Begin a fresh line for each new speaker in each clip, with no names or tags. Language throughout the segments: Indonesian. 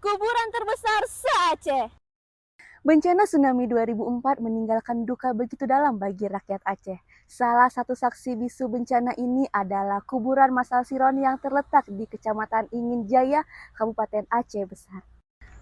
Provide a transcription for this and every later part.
Kuburan terbesar se-Aceh. Bencana tsunami 2004 meninggalkan duka begitu dalam bagi rakyat Aceh. Salah satu saksi bisu bencana ini adalah kuburan massal Siron yang terletak di Kecamatan Ingin Jaya, Kabupaten Aceh Besar.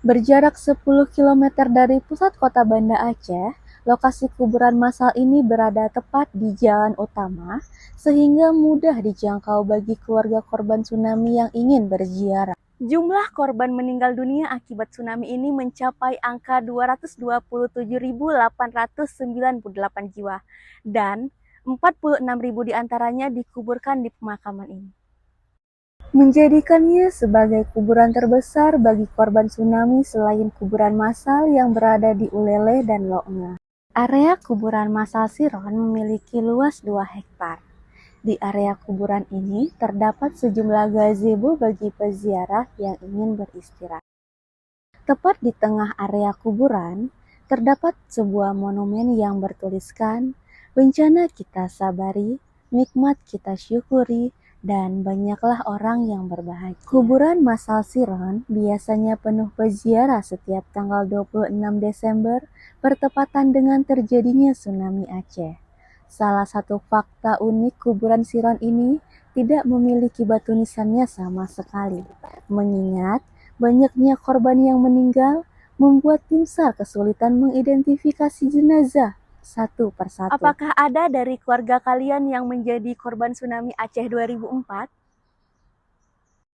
Berjarak 10 kilometer dari pusat kota Banda Aceh, lokasi kuburan massal ini berada tepat di jalan utama, sehingga mudah dijangkau bagi keluarga korban tsunami yang ingin berziarah. Jumlah korban meninggal dunia akibat tsunami ini mencapai angka 227.898 jiwa dan 46.000 diantaranya dikuburkan di pemakaman ini, menjadikannya sebagai kuburan terbesar bagi korban tsunami selain kuburan massal yang berada di Ulele dan Loknga. Area kuburan massal Siron memiliki luas 2 hektar. Di area kuburan ini terdapat sejumlah gazebo bagi peziarah yang ingin beristirahat. Tepat di tengah area kuburan, terdapat sebuah monumen yang bertuliskan, "Bencana kita sabari, nikmat kita syukuri, dan banyaklah orang yang berbahagia." Kuburan massal Siron biasanya penuh peziarah setiap tanggal 26 Desember bertepatan dengan terjadinya tsunami Aceh. Salah satu fakta unik kuburan Siron ini tidak memiliki batu nisannya sama sekali, mengingat banyaknya korban yang meninggal membuat tim SAR kesulitan mengidentifikasi jenazah satu persatu. Apakah ada dari keluarga kalian yang menjadi korban tsunami Aceh 2004?